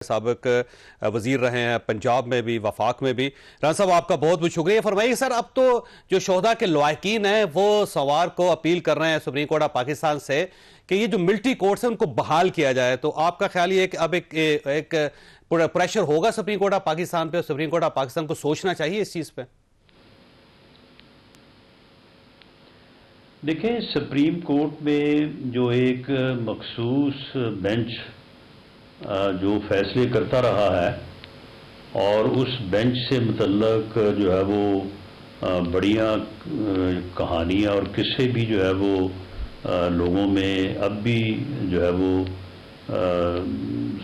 سابق وزیر رہے ہیں پنجاب میں بھی وفاق میں بھی۔ رانا صاحب آپ کا بہت بہت شکریہ۔ فرمائیے سر، اب تو جو شہداء کے لواحقین ہیں وہ سوار کو اپیل کر رہے ہیں سپریم کورٹ آف پاکستان سے کہ یہ جو ملٹری کورٹس ہیں ان کو بحال کیا جائے، تو آپ کا خیال یہ ہے کہ اب ایک پریشر ہوگا سپریم کورٹ آف پاکستان پہ؟ سپریم کورٹ آف پاکستان کو سوچنا چاہیے اس چیز پہ؟ دیکھیں، سپریم کورٹ میں جو ایک مخصوص بینچ جو فیصلے کرتا رہا ہے اور اس بینچ سے متعلق جو ہے وہ بڑیاں کہانیاں اور قصے بھی جو ہے وہ لوگوں میں اب بھی جو ہے وہ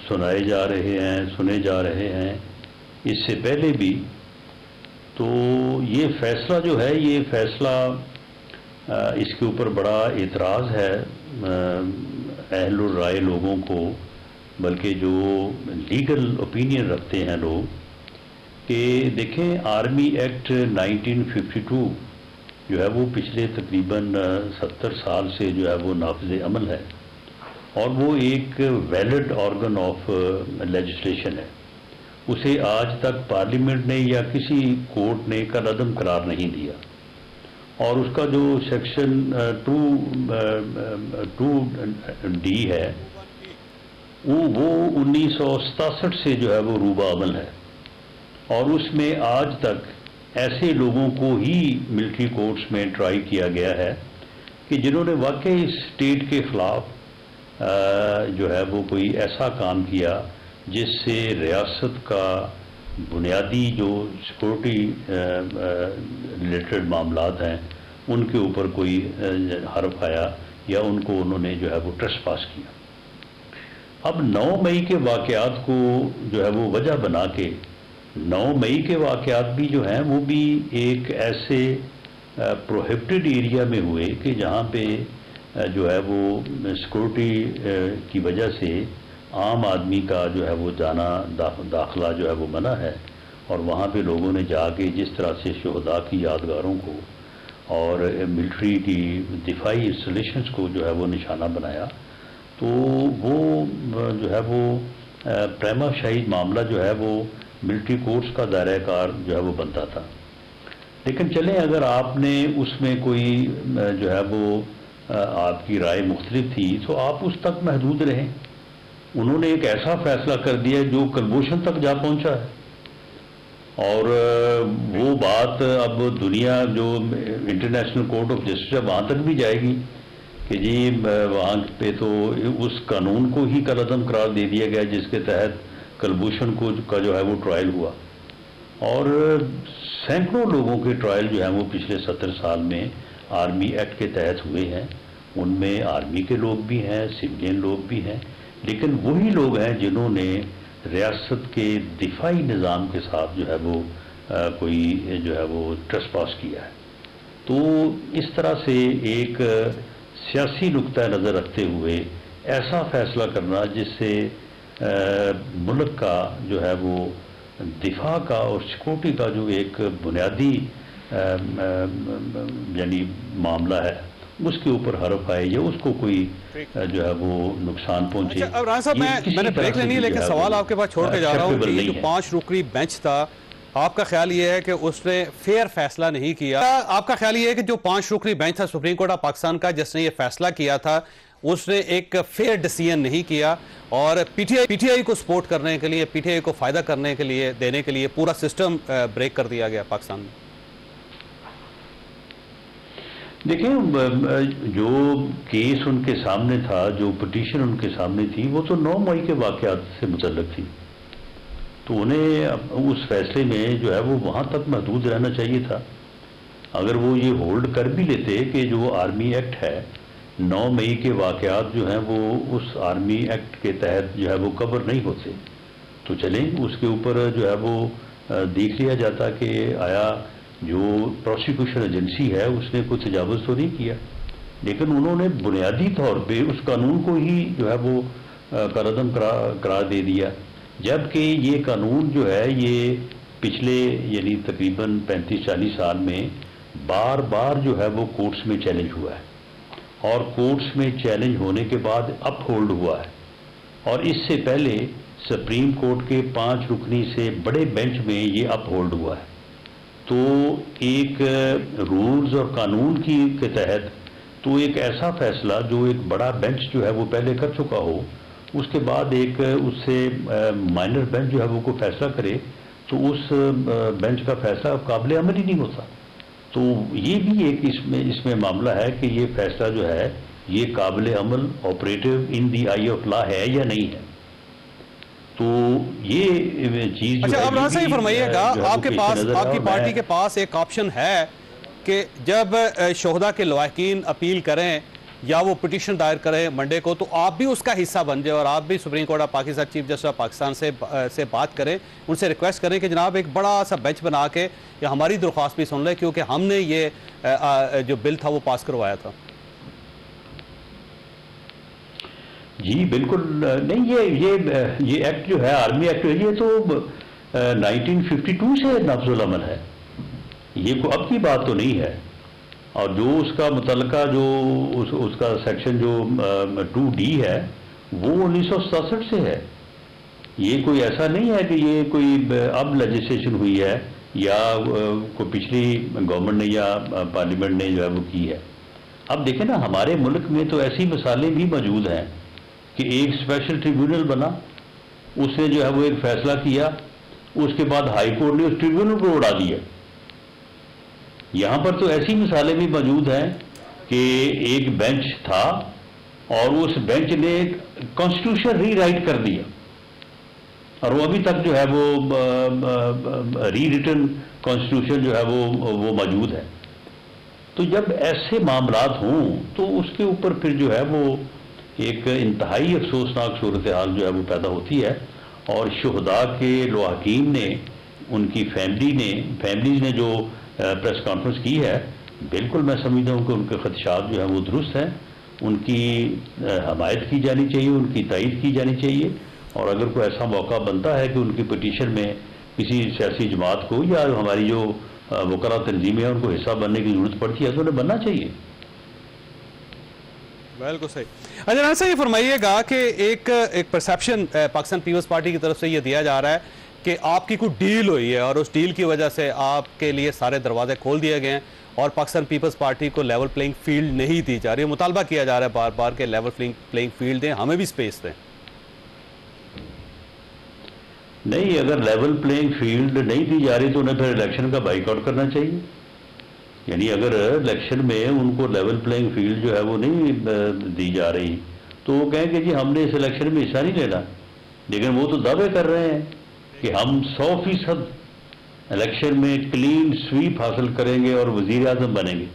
سنائے جا رہے ہیں، سنے جا رہے ہیں اس سے پہلے بھی۔ تو یہ فیصلہ جو ہے، یہ فیصلہ اس کے اوپر بڑا اعتراض ہے اہل الرائے لوگوں کو، بلکہ جو لیگل اوپینین رکھتے ہیں لوگ، کہ دیکھیں آرمی ایکٹ 1952 جو ہے وہ پچھلے تقریباً 70 سال سے جو ہے وہ نافذ عمل ہے، اور وہ ایک ویلڈ آرگن آف لیجسلیشن ہے۔ اسے آج تک پارلیمنٹ نے یا کسی کورٹ نے کالعدم قرار نہیں دیا، اور اس کا جو سیکشن 2D ہے وہ 1967 سے جو ہے وہ روبہ عمل ہے، اور اس میں آج تک ایسے لوگوں کو ہی ملٹری کورٹس میں ٹرائی کیا گیا ہے کہ جنہوں نے واقعی اسٹیٹ کے خلاف جو ہے وہ کوئی ایسا کام کیا جس سے ریاست کا بنیادی جو سیکورٹی ریلیٹڈ معاملات ہیں ان کے اوپر کوئی حرف آیا، یا ان کو انہوں نے جو ہے وہ ٹریسپاس کیا۔ اب 9 مئی کے واقعات کو جو ہے وہ وجہ بنا کے، 9 مئی کے واقعات بھی جو ہیں وہ بھی ایک ایسے پروہیبٹڈ ایریا میں ہوئے کہ جہاں پہ جو ہے وہ سیکورٹی کی وجہ سے عام آدمی کا جو ہے وہ جانا داخلہ جو ہے وہ منع ہے، اور وہاں پہ لوگوں نے جا کے جس طرح سے شہداء کی یادگاروں کو اور ملٹری کی دفاعی انسٹالیشنز کو جو ہے وہ نشانہ بنایا، تو وہ جو ہے وہ پریما شاہی معاملہ جو ہے وہ ملٹری کورٹس کا دائرہ کار جو ہے وہ بنتا تھا۔ لیکن چلیں، اگر آپ نے اس میں کوئی جو ہے وہ آپ کی رائے مختلف تھی تو آپ اس تک محدود رہیں۔ انہوں نے ایک ایسا فیصلہ کر دیا جو کلبوشن تک جا پہنچا ہے، اور وہ بات اب دنیا جو انٹرنیشنل کورٹ آف جسٹس ہے وہاں تک بھی جائے گی کہ جی وہاں پہ تو اس قانون کو ہی کالعدم قرار دے دیا گیا جس کے تحت کلبوشن کا جو ہے وہ ٹرائل ہوا، اور سینکڑوں لوگوں کے ٹرائل جو ہیں وہ پچھلے 70 سال میں آرمی ایکٹ کے تحت ہوئے ہیں۔ ان میں آرمی کے لوگ بھی ہیں، سویلین لوگ بھی ہیں، لیکن وہی لوگ ہیں جنہوں نے ریاست کے دفاعی نظام کے ساتھ جو ہے وہ کوئی جو ہے وہ ٹریسپاس کیا ہے۔ تو اس طرح سے ایک سیاسی نقطہ نظر رکھتے ہوئے ایسا فیصلہ کرنا جس سے ملک کا جو ہے وہ دفاع کا اور سیکورٹی کا جو ایک بنیادی یعنی معاملہ ہے اس کے اوپر حرف آئے یا اس کو کوئی جو ہے وہ نقصان پہنچے۔ اب رانا صاحب میں نے بریک لینی ہے، لیکن سوال آپ کے پاس چھوڑ کے جا رہا ہوں کہ یہ جو 5 رکنی بینچ تھا، آپ کا خیال یہ ہے کہ اس نے فیئر فیصلہ نہیں کیا؟ آپ کا خیال یہ ہے کہ جو 5 رکنی بینچ تھا سپریم کورٹ آف پاکستان کا جس نے یہ فیصلہ کیا تھا، اس نے ایک فیئر ڈیسیژن نہیں کیا، اور پی ٹی آئی کو سپورٹ کرنے کے لیے، پی ٹی آئی کو فائدہ کرنے کے لیے، دینے کے لیے پورا سسٹم بریک کر دیا گیا پاکستان میں؟ دیکھیں، جو کیس ان کے سامنے تھا، جو پٹیشن ان کے سامنے تھی، وہ تو 9 مئی کے واقعات سے متعلق تھی، تو انہیں اس فیصلے میں جو ہے وہ وہاں تک محدود رہنا چاہیے تھا۔ اگر وہ یہ ہولڈ کر بھی لیتے کہ جو آرمی ایکٹ ہے، 9 مئی کے واقعات جو ہیں وہ اس آرمی ایکٹ کے تحت جو ہے وہ کور نہیں ہوتے، تو چلیں اس کے اوپر جو ہے وہ دیکھ لیا جاتا کہ آیا جو پروسیکیوشن ایجنسی ہے اس نے کوئی تجاوز تو نہیں کیا، لیکن انہوں نے بنیادی طور پہ اس قانون کو ہی جو ہے وہ کالعدم قرار دے دیا، جبکہ یہ قانون جو ہے یہ پچھلے یعنی تقریباً 35-40 سال میں بار بار جو ہے وہ کورٹس میں چیلنج ہوا ہے، اور کورٹس میں چیلنج ہونے کے بعد اپ ہولڈ ہوا ہے، اور اس سے پہلے سپریم کورٹ کے 5 رکنی سے بڑے بینچ میں یہ اپ ہولڈ ہوا ہے. تو ایک رولز اور قانون کے تحت تو ایک ایسا فیصلہ جو ایک بڑا بینچ جو ہے وہ پہلے کر چکا ہو، اس کے بعد ایک اس سے مائنر بینچ جو ہے وہ کوئی فیصلہ کرے تو اس بینچ کا فیصلہ قابل عمل ہی نہیں ہوتا. تو یہ بھی ایک اس میں معاملہ ہے کہ یہ فیصلہ جو ہے یہ قابل عمل operative in the I of law ہے یا نہیں ہے. تو یہ چیز اچھا اب راز صاحب فرمائیے گا، آپ کے پاس آپ کی پارٹی کے پاس ایک آپشن ہے کہ جب شہداء کے لواحقین اپیل کریں یا وہ پٹیشن دائر کریں منڈے کو، تو آپ بھی اس کا حصہ بن جائے اور آپ بھی supreme court of Pakistan chief justice of Pakistan سے بات کریں، ان سے ریکویسٹ کریں کہ جناب ایک بڑا سا بینچ بنا کے یا ہماری درخواست بھی سن لیں، کیونکہ ہم نے یہ جو بل تھا وہ پاس کروایا تھا. جی بالکل نہیں، یہ ایکٹ جو ہے آرمی ایکٹ یہ تو 1952 سے نافذ العمل ہے، یہ کوئی اب کی بات تو نہیں ہے. اور جو اس کا متعلقہ جو اس کا سیکشن جو 2D ہے وہ 1967 سے ہے. یہ کوئی ایسا نہیں ہے کہ یہ کوئی اب لیجسلیشن ہوئی ہے یا کوئی پچھلی گورنمنٹ نے یا پارلیمنٹ نے جو ہے وہ کی ہے. اب دیکھیں نا، ہمارے ملک میں تو ایسی مثالیں بھی موجود ہیں کہ ایک اسپیشل ٹریبیونل بنا، اس نے جو ہے وہ ایک فیصلہ کیا، اس کے بعد ہائی کورٹ نے اس ٹریبیونل کو اڑا دیا. یہاں پر تو ایسی مثالیں بھی موجود ہیں کہ ایک بینچ تھا اور اس بینچ نے کانسٹیٹیوشن ری رائٹ کر دیا اور وہ ابھی تک جو ہے وہ ری ریٹن کانسٹیٹیوشن جو ہے وہ موجود ہے. تو جب ایسے معاملات ہوں تو اس کے اوپر پھر جو ہے وہ ایک انتہائی افسوسناک صورتحال جو ہے وہ پیدا ہوتی ہے. اور شہداء کے لواحقین نے، ان کی فیملیز نے جو پریس کانفرنس کی ہے، بالکل میں سمجھتا ہوں کہ ان کے خدشات جو ہیں وہ درست ہیں، ان کی حمایت کی جانی چاہیے، ان کی تائید کی جانی چاہیے. اور اگر کوئی ایسا موقع بنتا ہے کہ ان کی پٹیشن میں کسی سیاسی جماعت کو یا ہماری جو وکلاء تنظیمیں ہیں ان کو حصہ بننے کی ضرورت پڑتی ہے تو انہیں بننا چاہیے. بالکل صحیح. اچھا راز صاحب یہ فرمائیے گا کہ ایک پرسیپشن پاکستان پیپلز پارٹی کی طرف سے یہ دیا جا رہا ہے کہ آپ کی کوئی ڈیل ہوئی ہے اور اس ڈیل کی وجہ سے آپ کے لیے سارے دروازے کھول دیے گئے ہیں اور پاکستان پیپلز پارٹی کو لیول پلینگ فیلڈ نہیں دی جا رہی. مطالبہ کیا جا رہا ہے بار بار کہ لیول پلینگ فیلڈ دیں، ہمیں بھی سپیس دیں. نہیں، اگر لیول پلینگ فیلڈ نہیں دی جا رہی تو انہیں پھر الیکشن کا بائیک آؤٹ کرنا چاہیے. یعنی اگر الیکشن میں ان کو لیول پلینگ فیلڈ جو ہے وہ نہیں دی جا رہی تو وہ کہیں کہ جی ہم نے اس الیکشن میں حصہ نہیں لینا. لیکن وہ تو دعوے کر رہے ہیں کہ ہم 100% الیکشن میں کلین سویپ حاصل کریں گے اور وزیر اعظم بنیں گے.